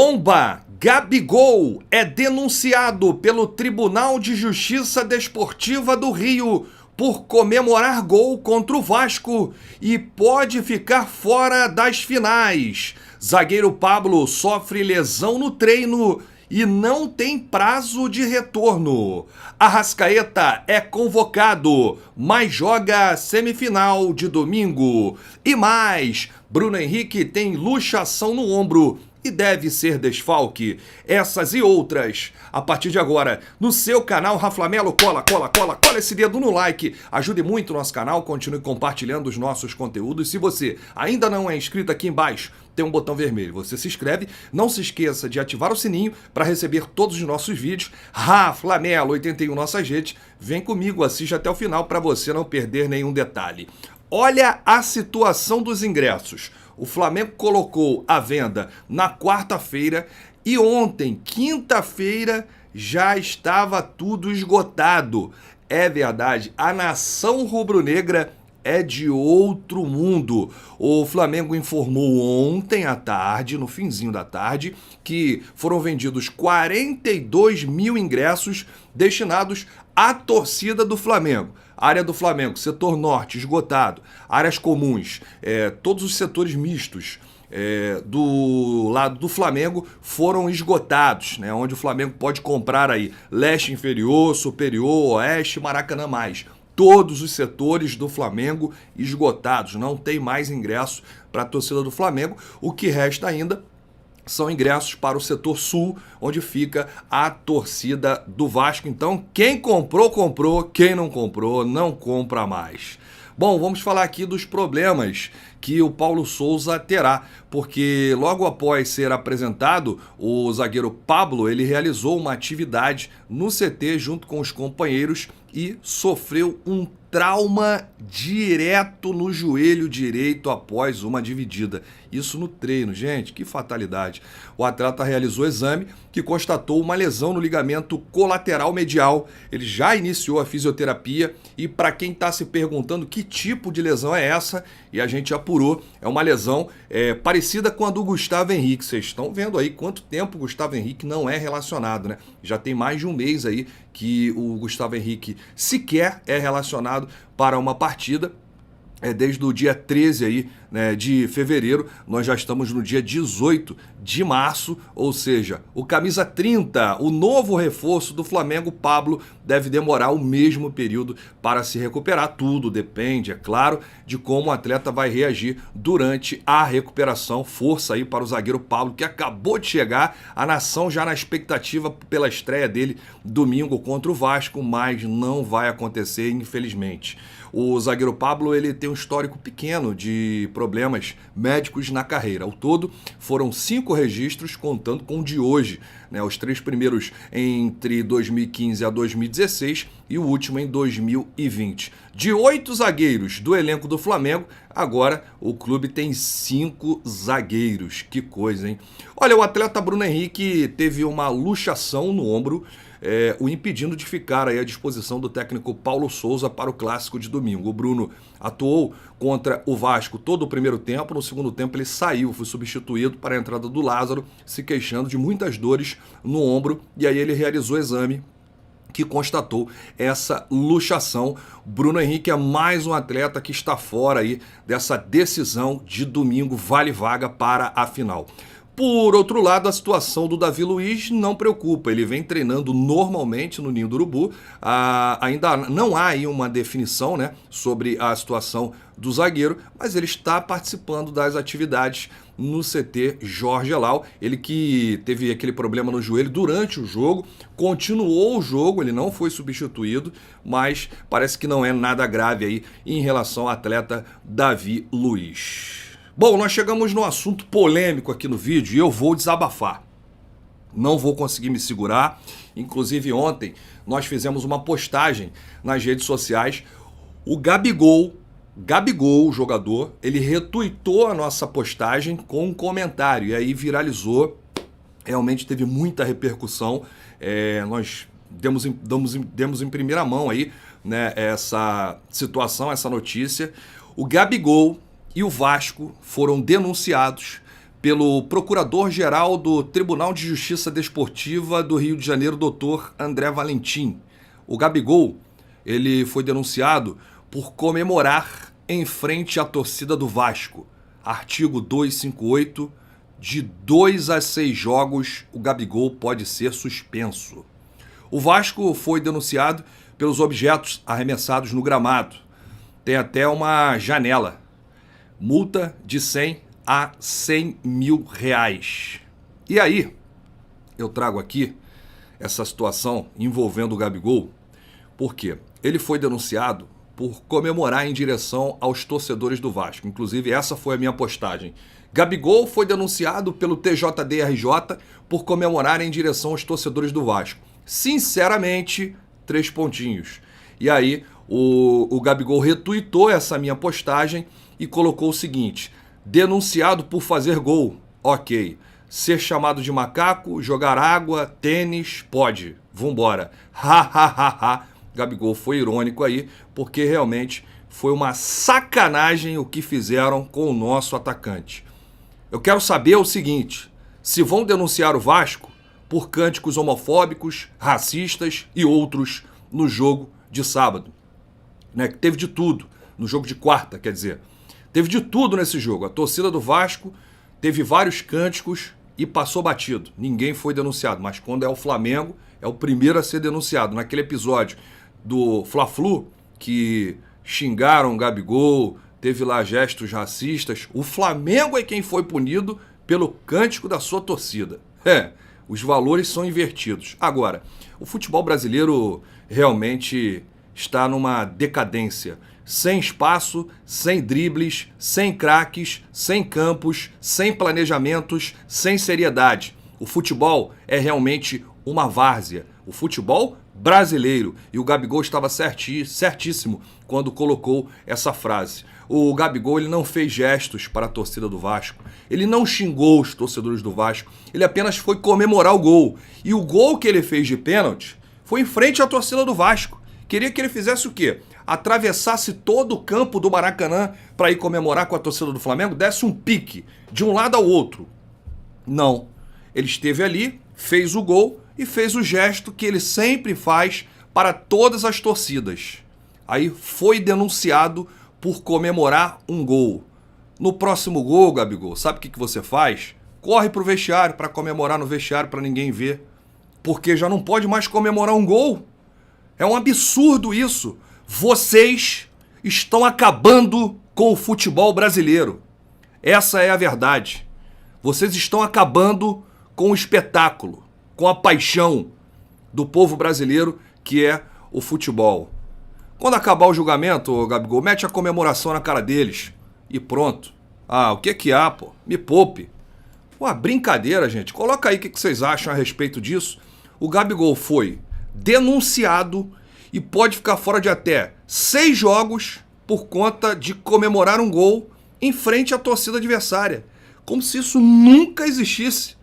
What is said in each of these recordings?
Bomba! Gabigol é denunciado pelo Tribunal de Justiça Desportiva do Rio por comemorar gol contra o Vasco e pode ficar fora das finais. Zagueiro Pablo sofre lesão no treino e não tem prazo de retorno. Arrascaeta é convocado, mas joga semifinal de domingo. E mais, Bruno Henrique tem luxação no ombro e deve ser desfalque. Essas e outras, a partir de agora, no seu canal Raflamelo. Cola esse dedo no like. Ajude muito o nosso canal, continue compartilhando os nossos conteúdos. Se você ainda não é inscrito, aqui embaixo tem um botão vermelho. Você se inscreve, não se esqueça de ativar o sininho para receber todos os nossos vídeos. Raflamelo 81 nossas redes. Vem comigo, assiste até o final para você não perder nenhum detalhe. Olha a situação dos ingressos. O Flamengo colocou à venda na quarta-feira e ontem, quinta-feira, já estava tudo esgotado. É verdade, a nação rubro-negra é de outro mundo. O Flamengo informou ontem à tarde, no finzinho da tarde, que foram vendidos 42 mil ingressos destinados à torcida do Flamengo. Área do Flamengo, setor norte, esgotado. Áreas comuns, todos os setores mistos do lado do Flamengo foram esgotados, né? Onde o Flamengo pode comprar aí leste inferior, superior, oeste, Maracanã mais. Todos os setores do Flamengo esgotados, não tem mais ingresso para a torcida do Flamengo. O que resta ainda são ingressos para o setor sul, onde fica a torcida do Vasco. Então, quem comprou, comprou. Quem não comprou, não compra mais. Bom, vamos falar aqui dos problemas que o Paulo Souza terá, porque logo após ser apresentado, o zagueiro Pablo, ele realizou uma atividade no CT junto com os companheiros e sofreu um trauma direto no joelho direito após uma dividida. Isso no treino, gente, que fatalidade. O atleta realizou exame que constatou uma lesão no ligamento colateral medial. Ele já iniciou a fisioterapia e para quem está se perguntando que tipo de lesão é essa, e a gente apurou, é uma lesão parecida com a do Gustavo Henrique. Vocês estão vendo aí quanto tempo o Gustavo Henrique não é relacionado, né? Já tem mais de um mês aí que o Gustavo Henrique sequer é relacionado para uma partida. Desde o dia 13 aí, né, de fevereiro, nós já estamos no dia 18 de março, ou seja, o camisa 30, o novo reforço do Flamengo, Pablo, deve demorar o mesmo período para se recuperar. Tudo depende, é claro, de como o atleta vai reagir durante a recuperação. Força aí para o zagueiro Pablo, que acabou de chegar, a nação já na expectativa pela estreia dele domingo contra o Vasco, mas não vai acontecer, infelizmente. O zagueiro Pablo, ele tem um histórico pequeno de problemas médicos na carreira. Ao todo, foram 5 registros, contando com o de hoje, né? Os 3 primeiros entre 2015 a 2016 e o último em 2020. De 8 zagueiros do elenco do Flamengo, agora o clube tem 5 zagueiros. Que coisa, hein? Olha, o atleta Bruno Henrique teve uma luxação no ombro, o impedindo de ficar aí à disposição do técnico Paulo Souza para o clássico de domingo. O Bruno atuou contra o Vasco todo o primeiro tempo, no segundo tempo ele saiu, foi substituído para a entrada do Lázaro, se queixando de muitas dores no ombro, e aí ele realizou o exame que constatou essa luxação. Bruno Henrique é mais um atleta que está fora aí dessa decisão de domingo, vale vaga para a final. Por outro lado, a situação do Davi Luiz não preocupa, ele vem treinando normalmente no Ninho do Urubu. Ainda não há aí uma definição, né, sobre a situação do zagueiro, mas ele está participando das atividades no CT Jorge Elal. Ele que teve aquele problema no joelho durante o jogo, continuou o jogo, ele não foi substituído, mas parece que não é nada grave aí em relação ao atleta Davi Luiz. Bom, nós chegamos no assunto polêmico aqui no vídeo e eu vou desabafar. Não vou conseguir me segurar. Inclusive ontem nós fizemos uma postagem nas redes sociais. O Gabigol, o jogador, ele retuitou a nossa postagem com um comentário e aí viralizou. Realmente teve muita repercussão. Nós demos em primeira mão aí, né, essa situação, essa notícia. O Gabigol e o Vasco foram denunciados pelo Procurador-Geral do Tribunal de Justiça Desportiva do Rio de Janeiro, Dr. André Valentim. O Gabigol, ele foi denunciado por comemorar em frente à torcida do Vasco. Artigo 258, de 2 a 6 jogos, o Gabigol pode ser suspenso. O Vasco foi denunciado pelos objetos arremessados no gramado. Tem até uma janela. Multa de 100 a 100 mil reais. E aí, eu trago aqui essa situação envolvendo o Gabigol, porque ele foi denunciado por comemorar em direção aos torcedores do Vasco. Inclusive, essa foi a minha postagem. Gabigol foi denunciado pelo TJD-RJ por comemorar em direção aos torcedores do Vasco. Sinceramente, 3 pontinhos. E aí, o Gabigol retuitou essa minha postagem e colocou o seguinte: denunciado por fazer gol, ok. Ser chamado de macaco, jogar água, tênis, pode. Vambora. Ha, ha, ha, ha. Gabigol foi irônico aí, porque realmente foi uma sacanagem o que fizeram com o nosso atacante. Eu quero saber o seguinte: se vão denunciar o Vasco por cânticos homofóbicos, racistas e outros no jogo de sábado. Né? Teve de tudo. No jogo de quarta, quer dizer. Teve de tudo nesse jogo. A torcida do Vasco teve vários cânticos e passou batido. Ninguém foi denunciado. Mas quando é o Flamengo, é o primeiro a ser denunciado. Naquele episódio do Fla-Flu, que xingaram o Gabigol, teve lá gestos racistas, o Flamengo é quem foi punido pelo cântico da sua torcida. Os valores são invertidos. Agora, o futebol brasileiro realmente está numa decadência. Sem espaço, sem dribles, sem craques, sem campos, sem planejamentos, sem seriedade. O futebol é realmente uma várzea. O futebol brasileiro. E o Gabigol estava certíssimo quando colocou essa frase. O Gabigol, ele não fez gestos para a torcida do Vasco. Ele não xingou os torcedores do Vasco. Ele apenas foi comemorar o gol. E o gol que ele fez de pênalti foi em frente à torcida do Vasco. Queria que ele fizesse o quê? Atravessasse todo o campo do Maracanã para ir comemorar com a torcida do Flamengo, desse um pique de um lado ao outro. Não. Ele esteve ali, fez o gol e fez o gesto que ele sempre faz para todas as torcidas. Aí foi denunciado por comemorar um gol. No próximo gol, Gabigol, sabe o que você faz? Corre pro vestiário para comemorar no vestiário para ninguém ver. Porque já não pode mais comemorar um gol. É um absurdo isso. Vocês estão acabando com o futebol brasileiro. Essa é a verdade. Vocês estão acabando com o espetáculo, com a paixão do povo brasileiro, que é o futebol. Quando acabar o julgamento, Gabigol, mete a comemoração na cara deles e pronto. Ah, o que há, pô? Me poupe. Uma brincadeira, gente. Coloca aí o que vocês acham a respeito disso. O Gabigol foi denunciado e pode ficar fora de até 6 jogos por conta de comemorar um gol em frente à torcida adversária. Como se isso nunca existisse.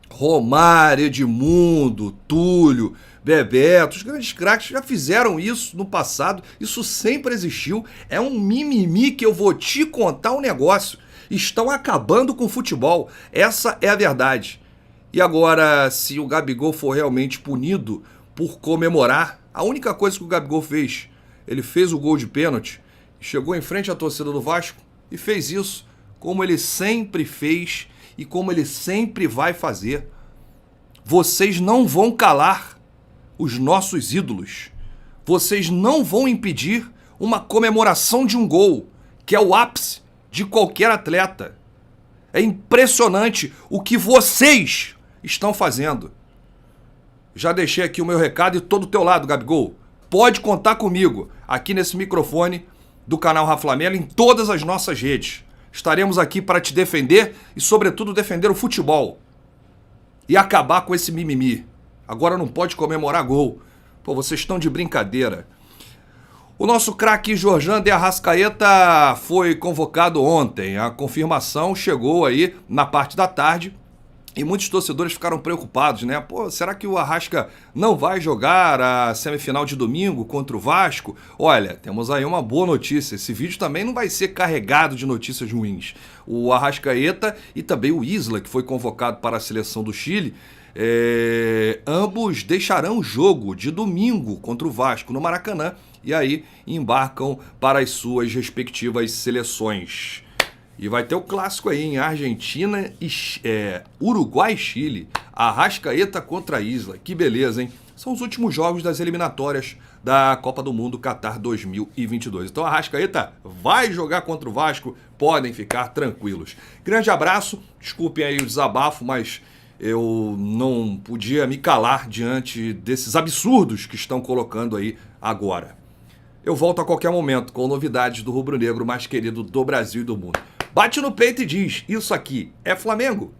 Romário, Edmundo, Túlio, Bebeto, os grandes craques já fizeram isso no passado. Isso sempre existiu. É um mimimi que eu vou te contar um negócio. Estão acabando com o futebol. Essa é a verdade. E agora, se o Gabigol for realmente punido por comemorar, a única coisa que o Gabigol fez, ele fez o gol de pênalti, chegou em frente à torcida do Vasco e fez isso como ele sempre fez e como ele sempre vai fazer. Vocês não vão calar os nossos ídolos. Vocês não vão impedir uma comemoração de um gol, que é o ápice de qualquer atleta. É impressionante o que vocês estão fazendo. Já deixei aqui o meu recado e tô do teu lado, Gabigol. Pode contar comigo aqui nesse microfone do canal Raflamelo em todas as nossas redes. Estaremos aqui para te defender e, sobretudo, defender o futebol. E acabar com esse mimimi. Agora não pode comemorar gol. Pô, vocês estão de brincadeira. O nosso craque Jorjan de Arrascaeta foi convocado ontem. A confirmação chegou aí na parte da tarde. E muitos torcedores ficaram preocupados, né? Pô, será que o Arrasca não vai jogar a semifinal de domingo contra o Vasco? Olha, temos aí uma boa notícia. Esse vídeo também não vai ser carregado de notícias ruins. O Arrascaeta e também o Isla, que foi convocado para a seleção do Chile, ambos deixarão o jogo de domingo contra o Vasco no Maracanã e aí embarcam para as suas respectivas seleções. E vai ter o clássico aí em Argentina e Uruguai e Chile. Arrascaeta contra a Isla. Que beleza, hein? São os últimos jogos das eliminatórias da Copa do Mundo Qatar 2022. Então a Arrascaeta vai jogar contra o Vasco. Podem ficar tranquilos. Grande abraço. Desculpem aí o desabafo, mas eu não podia me calar diante desses absurdos que estão colocando aí agora. Eu volto a qualquer momento com novidades do rubro-negro mais querido do Brasil e do mundo. Bate no peito e diz, isso aqui é Flamengo.